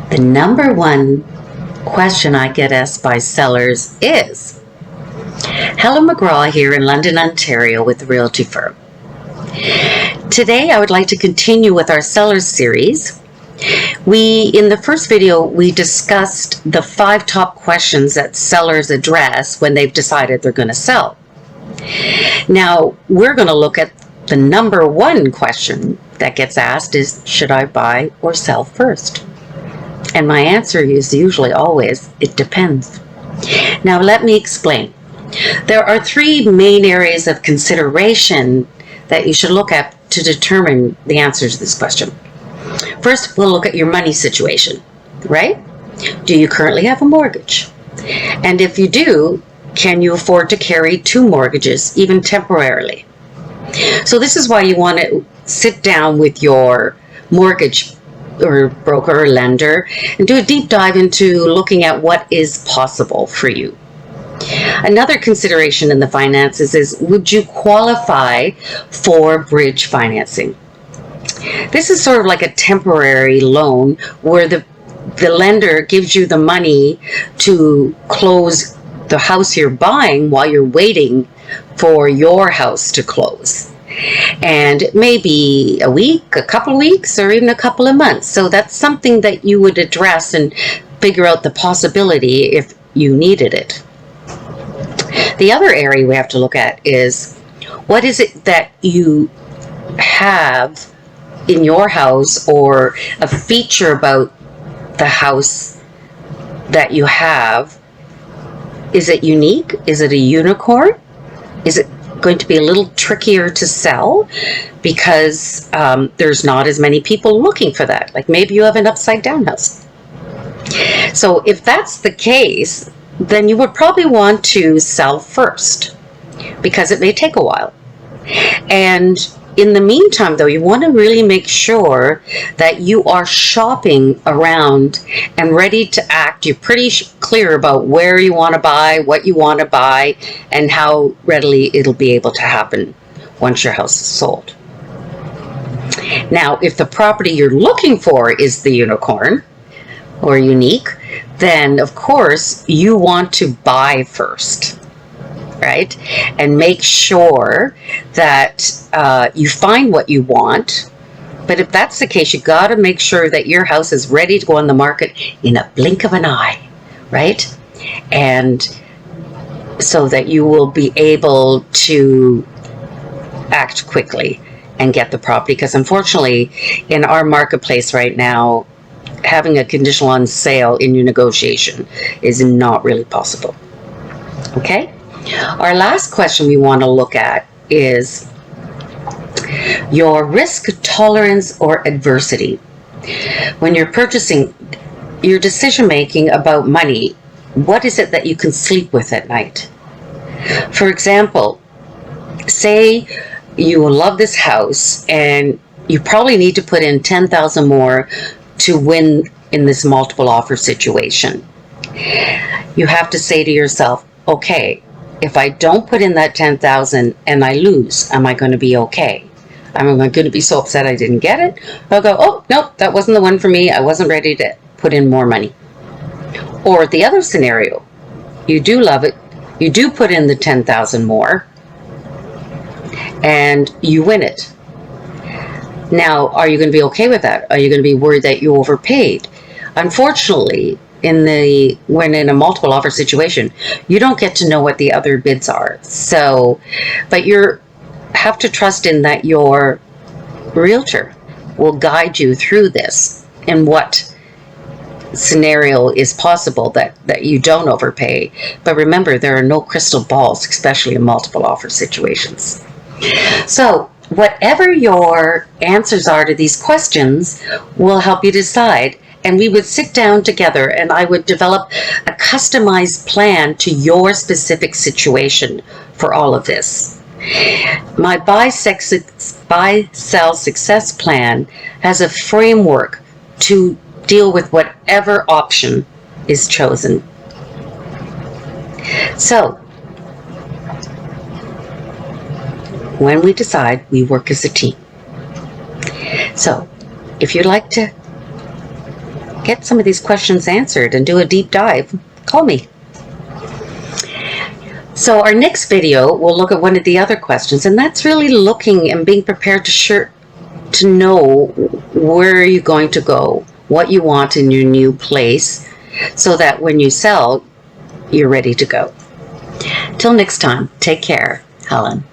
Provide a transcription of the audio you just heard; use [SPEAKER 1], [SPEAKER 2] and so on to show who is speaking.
[SPEAKER 1] The number one question I get asked by sellers is, Helen McGraw here in London, Ontario with the Realty Firm. Today I would like to continue with our sellers series. In the first video, we discussed the 5 top questions that sellers address when they've decided they're going to sell. Now, we're going to look at the number one question that gets asked is, should I buy or sell first? And my answer is usually always, it depends. Now, let me explain. There are 3 main areas of consideration that you should look at to determine the answer to this question. First, we'll look at your money situation, right? Do you currently have a mortgage? And if you do, can you afford to carry 2 mortgages, even temporarily? So this is why you want to sit down with your mortgage or broker or lender and do a deep dive into looking at what is possible for you. Another consideration in the finances is, would you qualify for bridge financing? This is sort of like a temporary loan where the lender gives you the money to close the house you're buying while you're waiting for your house to close. And it may be a week, a couple of weeks, or even a couple of months. So that's something that you would address and figure out the possibility if you needed it. The other area we have to look at is, what is it that you have in your house or a feature about the house that you have? Is it unique? Is it a unicorn? Is it going to be a little trickier to sell because there's not as many people looking for that? Like maybe you have an upside down house. So if that's the case, then you would probably want to sell first because it may take a while. And in the meantime, though, you want to really make sure that you are shopping around and ready to act. You're pretty clear about where you want to buy, what you want to buy, and how readily it'll be able to happen once your house is sold. Now, if the property you're looking for is the unicorn or unique, then of course you want to buy first, right? And make sure that you find what you want. But if that's the case, you got to make sure that your house is ready to go on the market in a blink of an eye, right? And so that you will be able to act quickly and get the property. Because unfortunately, in our marketplace right now, having a conditional on sale in your negotiation is not really possible. Okay? Our last question we want to look at is your risk tolerance or adversity. When you're purchasing, your decision making about money, what is it that you can sleep with at night? For example, say you love this house and you probably need to put in $10,000 more to win in this multiple offer situation. You have to say to yourself, okay, if I don't put in that $10,000 and I lose, am I going to be okay? Am I going to be so upset I didn't get it? I'll go, oh, nope, that wasn't the one for me. I wasn't ready to put in more money. Or the other scenario, you do love it. You do put in the $10,000 more and you win it. Now, are you going to be okay with that? Are you going to be worried that you overpaid? Unfortunately, when in a multiple offer situation, you don't get to know what the other bids are. So, but you have to trust in that your realtor will guide you through this and what scenario is possible that you don't overpay. But remember, there are no crystal balls, especially in multiple offer situations. So, whatever your answers are to these questions will help you decide. And we would sit down together and I would develop a customized plan to your specific situation for all of this. My Buy, Sell, Success plan has a framework to deal with whatever option is chosen. So, when we decide, we work as a team. So, if you'd like to get some of these questions answered and do a deep dive, call me. So our next video, we'll look at one of the other questions, and that's really looking and being prepared to know where you're going to go, what you want in your new place, so that when you sell, you're ready to go. Till next time, take care, Helen.